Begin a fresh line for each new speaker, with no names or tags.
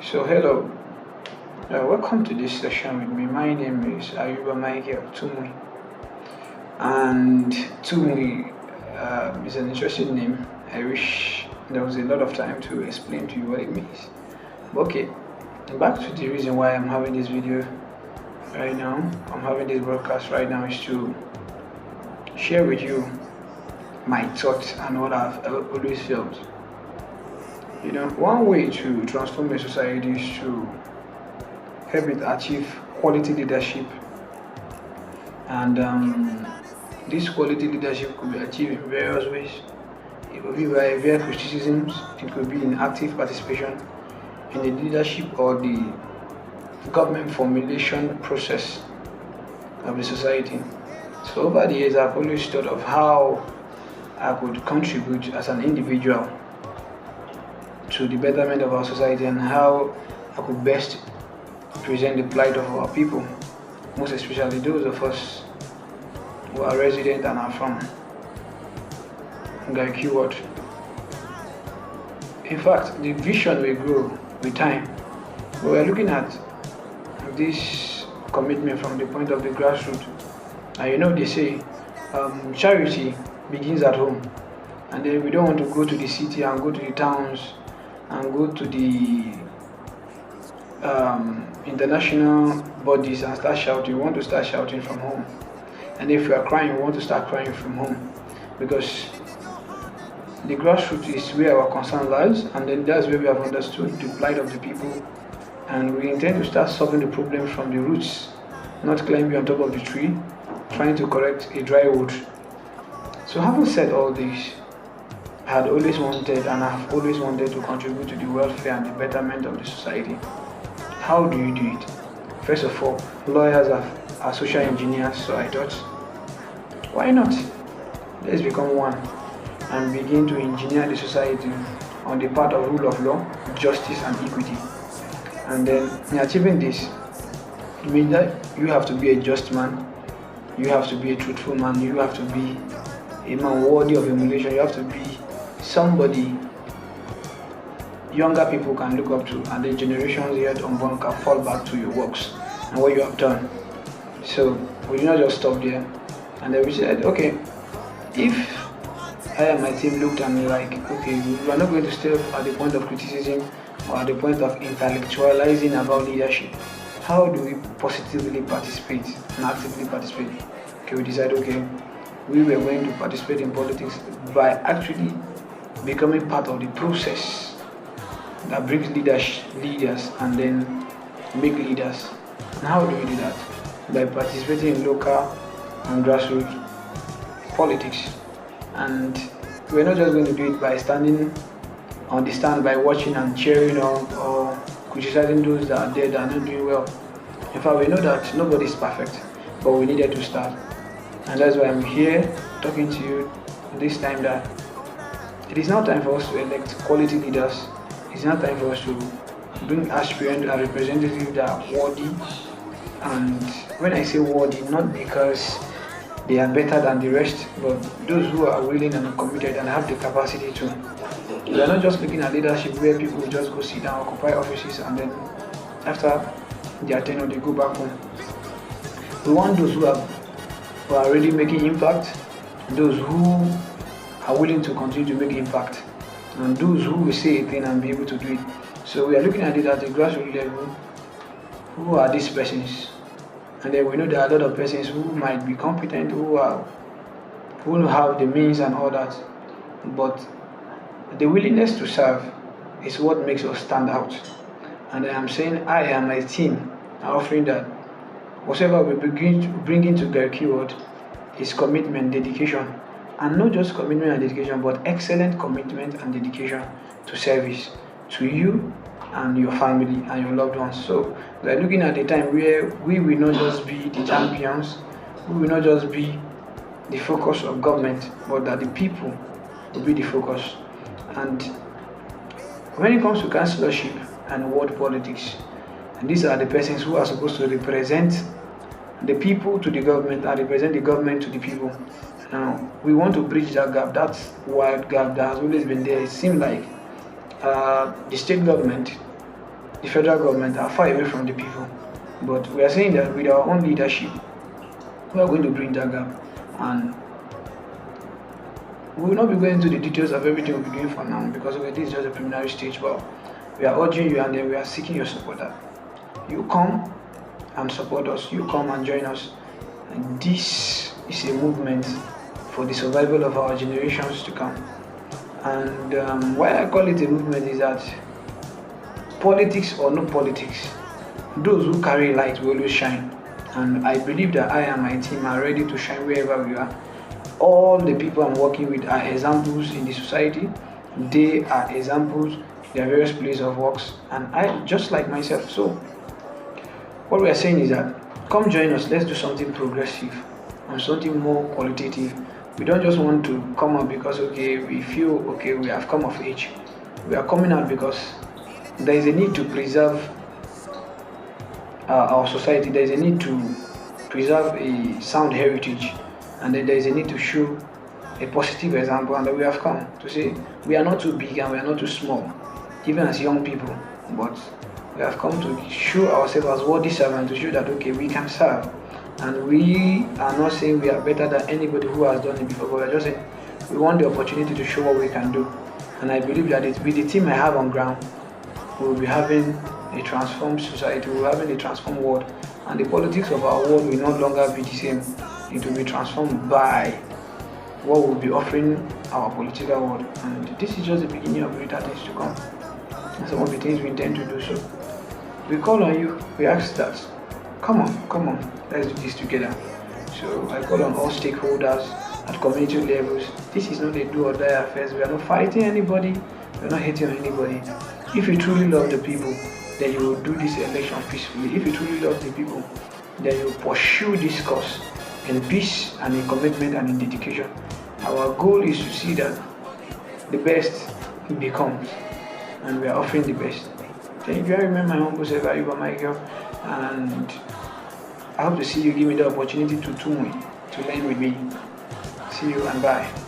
So hello, welcome to this session with me. My name is Ayuba Michael Tumui, and Tumui is an interesting name. I wish there was a lot of time to explain to you what it means. But okay, back to the reason why I'm having this video right now. I'm having this broadcast right now is to share with you my thoughts and what I've always felt. One way to transform a society is to help it achieve quality leadership, and this quality leadership could be achieved in various ways. It could be by via criticisms, it could be in active participation in the leadership or the government formulation process of the society. So over the years, I've always thought of how I could contribute as an individual to the betterment of our society and how I could best present the plight of our people, most especially those of us who are resident and are from Garki Ward. In fact, the vision will grow with time. But we are looking at this commitment from the point of the grassroots. And they say charity begins at home. And then we don't want to go to the city and go to the towns and go to the international bodies and start shouting. We want to start shouting from home. And if we are crying, we want to start crying from home. Because the grassroots is where our concern lies, and then that's where we have understood the plight of the people, and we intend to start solving the problem from the roots, not climbing on top of the tree, trying to correct a dry wood. So having said all this, I had always wanted and I've always wanted to contribute to the welfare and the betterment of the society. How do you do it? First of all, lawyers are social engineers, so I thought, why not? Let's become one and begin to engineer the society on the part of rule of law, justice and equity. And then in achieving this, it means that you have to be a just man, you have to be a truthful man, you have to be a man worthy of emulation, you have to be somebody younger people can look up to, and the generations yet unborn can fall back to your works and what you have done. So we did not just stop there, and then we said, okay, if I and my team looked at me like, okay, we are not going to stay at the point of criticism or at the point of intellectualizing about leadership. How do we positively participate and actively participate? Okay, we decided, okay, we were going to participate in politics by actually becoming part of the process that brings leaders and then make leaders. And how do we do that? By participating in local and grassroots politics. And we're not just going to do it by standing on the stand by watching and cheering or criticizing those that are there that are not doing well. In fact, we know that nobody is perfect, but we needed to start. And that's why I'm here talking to you this time that it is now time for us to elect quality leaders. It's now time for us to bring aspirant and representatives that are worthy. And when I say worthy, not because they are better than the rest, but those who are willing and committed and have the capacity to. We are not just looking at leadership where people just go sit down, occupy offices, and then after their tenure they go back home. We want those who are already making impact, those who are willing to continue to make impact, and those who will say a thing and be able to do it. So we are looking at it at the grassroots level. Who are these persons? And then we know there are a lot of persons who might be competent, who have the means and all that, but the willingness to serve is what makes us stand out. And I am saying I and my team are offering that whatever we bring into Garki Ward is commitment, dedication, and not just commitment and dedication, but excellent commitment and dedication to service to you and your family and your loved ones. So we are looking at a time where we will not just be the champions, we will not just be the focus of government, but that the people will be the focus. And when it comes to councillorship and ward politics, and these are the persons who are supposed to represent the people to the government and represent the government to the people. Now, we want to bridge that gap, that wide gap that has always been there. It seems like the state government the federal government are far away from the people. But we are saying that with our own leadership, we are going to bring that gap. And we will not be going into the details of everything we'll be doing for now, because this is just a preliminary stage. But we are urging you, and then we are seeking your support, that you come and support us, you come and join us. And this is a movement for the survival of our generations to come. And why I call it a movement is that, politics or no politics, those who carry light will always shine. And I believe that I and my team are ready to shine wherever we are. All the people I'm working with are examples in the society. They are examples in their various places of works, and I just like myself. So what we are saying is that, come join us, let's do something progressive and something more qualitative. We don't just want to come out because we feel we have come of age. We are coming out because there is a need to preserve our society. There is a need to preserve a sound heritage, and then there is a need to show a positive example. And then we have come to say we are not too big and we are not too small, even as young people, but we have come to show ourselves as worthy servants, to show that we can serve. And we are not saying we are better than anybody who has done it before, but we are just saying we want the opportunity to show what we can do. And I believe that with the team I have on ground, we will be having a transformed society, we will be having a transformed world, and the politics of our world will no longer be the same. It will be transformed by what we'll be offering our political world. And this is just the beginning of greater things to come, and some of the things we intend to do. So we call on you, we ask that, come on, let's do this together. So I call on all stakeholders at community levels. This is not a do or die affair. We are not fighting anybody, we are not hating on anybody. If you truly love the people, then you will do this election peacefully. If you truly love the people, then you will pursue this cause in peace and in commitment and in dedication. Our goal is to see that the best becomes, and we are offering the best. Thank you. I remember my humble self, Ayuba Michael, and I hope to see you. Give me the opportunity to learn with me. See you and bye.